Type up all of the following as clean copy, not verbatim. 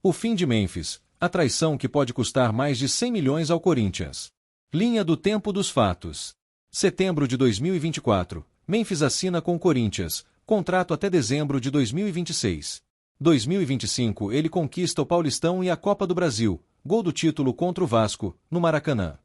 O fim de Memphis, a traição que pode custar mais de 100 milhões ao Corinthians. Linha do tempo dos fatos. Setembro de 2024, Memphis assina com o Corinthians, contrato até dezembro de 2026. 2025 ele conquista o Paulistão e a Copa do Brasil, gol do título contra o Vasco, no Maracanã.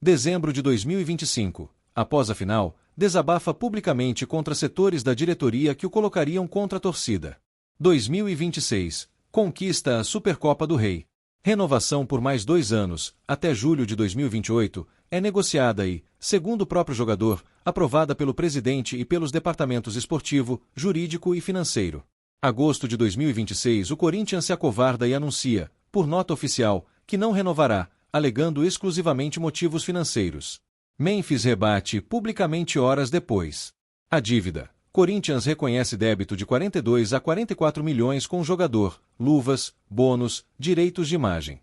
Dezembro de 2025, após a final, desabafa publicamente contra setores da diretoria que o colocariam contra a torcida. 2026, conquista a Supercopa do Rei. Renovação por mais 2 anos, até julho de 2028, é negociada e, segundo o próprio jogador, aprovada pelo presidente e pelos departamentos esportivo, jurídico e financeiro. Agosto de 2026, o Corinthians se acovarda e anuncia, por nota oficial, que não renovará, alegando exclusivamente motivos financeiros. Memphis rebate publicamente horas depois. A dívida. Corinthians reconhece débito de 42 a 44 milhões com o jogador, luvas, bônus, direitos de imagem.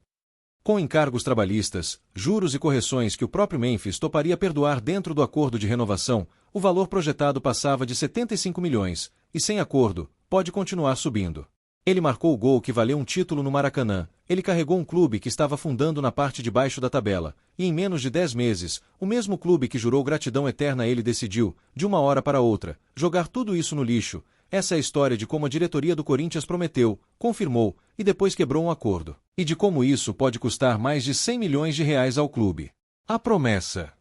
Com encargos trabalhistas, juros e correções que o próprio Memphis toparia perdoar dentro do acordo de renovação, o valor projetado passava de 75 milhões, e sem acordo, pode continuar subindo. Ele marcou o gol que valeu um título no Maracanã, ele carregou um clube que estava afundando na parte de baixo da tabela, e em menos de 10 meses, o mesmo clube que jurou gratidão eterna a ele decidiu, de uma hora para outra, jogar tudo isso no lixo. Essa é a história de como a diretoria do Corinthians prometeu, confirmou, e depois quebrou um acordo. E de como isso pode custar mais de 100 milhões de reais ao clube. A promessa.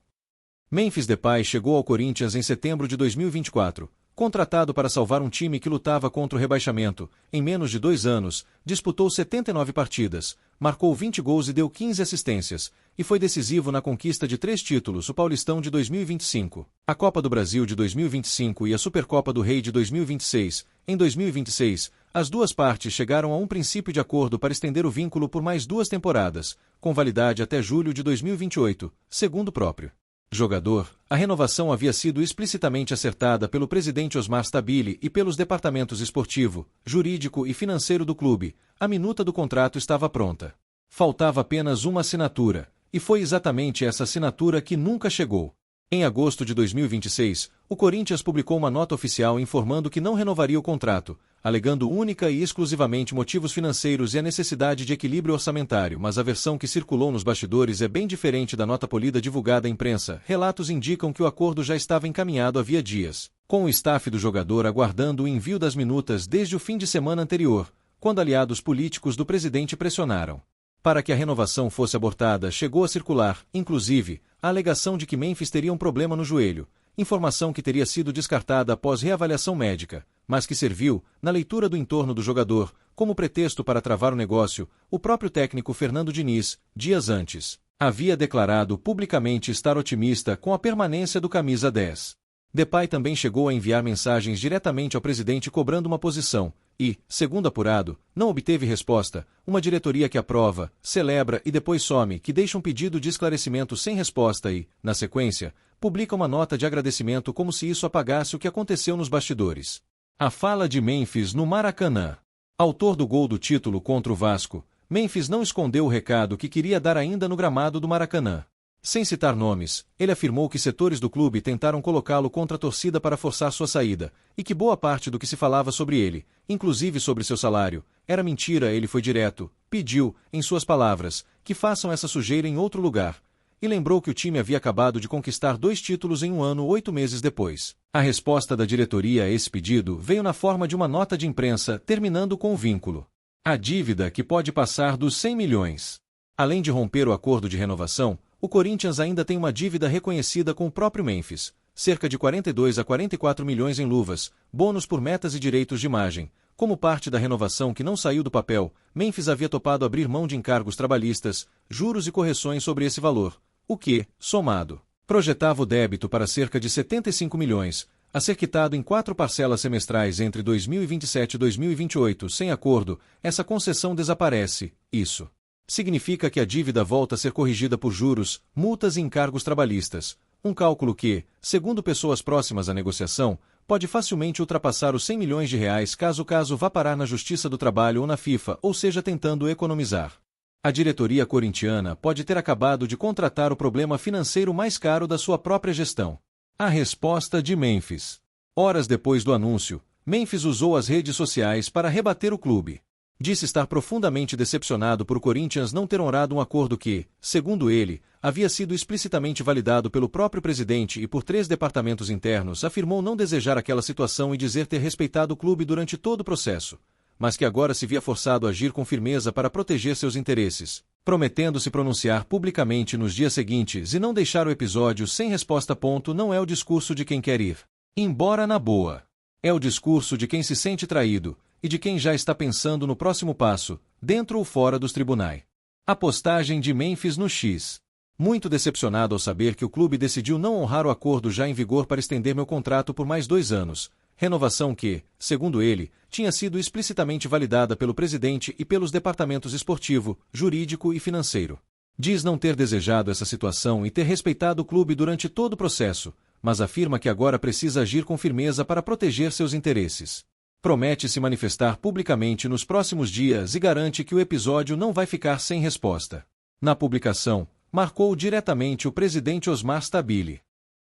Memphis Depay chegou ao Corinthians em setembro de 2024. Contratado para salvar um time que lutava contra o rebaixamento, em menos de 2 anos, disputou 79 partidas, marcou 20 gols e deu 15 assistências, e foi decisivo na conquista de 3 títulos, o Paulistão de 2025, a Copa do Brasil de 2025 e a Supercopa do Rei de 2026. Em 2026, as duas partes chegaram a um princípio de acordo para estender o vínculo por mais 2 temporadas, com validade até julho de 2028, segundo o próprio jogador. A renovação havia sido explicitamente acertada pelo presidente Osmar Stabile e pelos departamentos esportivo, jurídico e financeiro do clube. A minuta do contrato estava pronta. Faltava apenas uma assinatura, e foi exatamente essa assinatura que nunca chegou. Em agosto de 2026, o Corinthians publicou uma nota oficial informando que não renovaria o contrato, alegando única e exclusivamente motivos financeiros e a necessidade de equilíbrio orçamentário, mas a versão que circulou nos bastidores é bem diferente da nota polida divulgada à imprensa. Relatos indicam que o acordo já estava encaminhado havia dias, com o staff do jogador aguardando o envio das minutas desde o fim de semana anterior, quando aliados políticos do presidente pressionaram para que a renovação fosse abortada. Chegou a circular, inclusive, a alegação de que Memphis teria um problema no joelho, informação que teria sido descartada após reavaliação médica, mas que serviu, na leitura do entorno do jogador, como pretexto para travar o negócio. O próprio técnico Fernando Diniz, dias antes, havia declarado publicamente estar otimista com a permanência do camisa 10. Depay também chegou a enviar mensagens diretamente ao presidente cobrando uma posição, e, segundo apurado, não obteve resposta. Uma diretoria que aprova, celebra e depois some, que deixa um pedido de esclarecimento sem resposta e, na sequência, publica uma nota de agradecimento como se isso apagasse o que aconteceu nos bastidores. A fala de Memphis no Maracanã. Autor do gol do título contra o Vasco, Memphis não escondeu o recado que queria dar ainda no gramado do Maracanã. Sem citar nomes, ele afirmou que setores do clube tentaram colocá-lo contra a torcida para forçar sua saída, e que boa parte do que se falava sobre ele, inclusive sobre seu salário, era mentira. Ele foi direto, pediu, em suas palavras, que façam essa sujeira em outro lugar, e lembrou que o time havia acabado de conquistar 2 títulos em um ano 8 meses depois. A resposta da diretoria a esse pedido veio na forma de uma nota de imprensa terminando com o vínculo. A dívida que pode passar dos 100 milhões. Além de romper o acordo de renovação, o Corinthians ainda tem uma dívida reconhecida com o próprio Memphis, cerca de 42 a 44 milhões em luvas, bônus por metas e direitos de imagem. Como parte da renovação que não saiu do papel, Memphis havia topado abrir mão de encargos trabalhistas, juros e correções sobre esse valor, o que, somado, projetava o débito para cerca de 75 milhões, a ser quitado em 4 parcelas semestrais entre 2027 e 2028. Sem acordo, essa concessão desaparece. Isso significa que a dívida volta a ser corrigida por juros, multas e encargos trabalhistas, um cálculo que, segundo pessoas próximas à negociação, pode facilmente ultrapassar os 100 milhões de reais caso o caso vá parar na Justiça do Trabalho ou na FIFA, ou seja, tentando economizar. A diretoria corintiana pode ter acabado de contratar o problema financeiro mais caro da sua própria gestão. A resposta de Memphis. Horas depois do anúncio, Memphis usou as redes sociais para rebater o clube. Disse estar profundamente decepcionado por o Corinthians não ter honrado um acordo que, segundo ele, havia sido explicitamente validado pelo próprio presidente e por 3 departamentos internos. Afirmou não desejar aquela situação e dizer ter respeitado o clube durante todo o processo, mas que agora se via forçado a agir com firmeza para proteger seus interesses, prometendo se pronunciar publicamente nos dias seguintes e não deixar o episódio sem resposta. Não é o discurso de quem quer ir embora na boa. É o discurso de quem se sente traído e de quem já está pensando no próximo passo, dentro ou fora dos tribunais. A postagem de Memphis no X. Muito decepcionado ao saber que o clube decidiu não honrar o acordo já em vigor para estender meu contrato por mais 2 anos, renovação que, segundo ele, tinha sido explicitamente validada pelo presidente e pelos departamentos esportivo, jurídico e financeiro. Diz não ter desejado essa situação e ter respeitado o clube durante todo o processo, mas afirma que agora precisa agir com firmeza para proteger seus interesses. Promete se manifestar publicamente nos próximos dias e garante que o episódio não vai ficar sem resposta. Na publicação, marcou diretamente o presidente Osmar Stabile.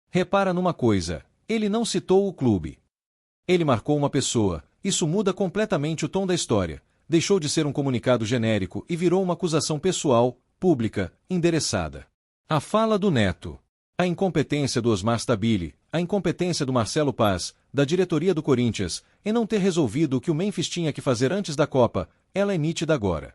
Repara numa coisa, ele não citou o clube. Ele marcou uma pessoa, isso muda completamente o tom da história, deixou de ser um comunicado genérico e virou uma acusação pessoal, pública, endereçada. A fala do Neto. A incompetência do Osmar Stabile, a incompetência do Marcelo Paz, da diretoria do Corinthians, em não ter resolvido o que o Memphis tinha que fazer antes da Copa, ela é nítida agora.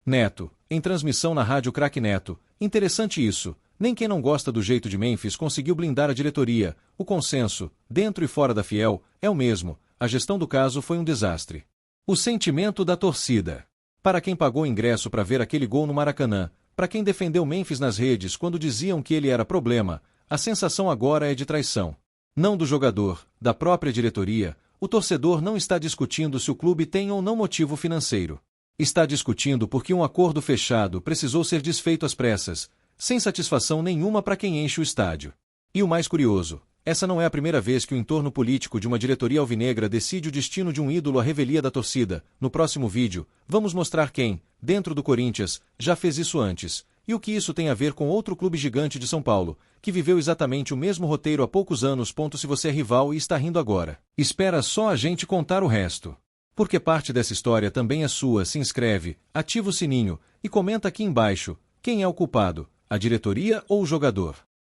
Neto, em transmissão na rádio Craque Neto, interessante isso, nem quem não gosta do jeito de Memphis conseguiu blindar a diretoria, o consenso, dentro e fora da Fiel, é o mesmo, a gestão do caso foi um desastre. O sentimento da torcida. Para quem pagou ingresso para ver aquele gol no Maracanã, para quem defendeu Memphis nas redes quando diziam que ele era problema, a sensação agora é de traição. Não do jogador, da própria diretoria, o torcedor não está discutindo se o clube tem ou não motivo financeiro. Está discutindo porque um acordo fechado precisou ser desfeito às pressas, sem satisfação nenhuma para quem enche o estádio. E o mais curioso, essa não é a primeira vez que o entorno político de uma diretoria alvinegra decide o destino de um ídolo à revelia da torcida. No próximo vídeo, vamos mostrar quem, dentro do Corinthians, já fez isso antes, e o que isso tem a ver com outro clube gigante de São Paulo, que viveu exatamente o mesmo roteiro há poucos anos. Se você é rival e está rindo agora, espera só a gente contar o resto. Porque parte dessa história também é sua. Se inscreve, ativa o sininho e comenta aqui embaixo, quem é o culpado, a diretoria ou o jogador?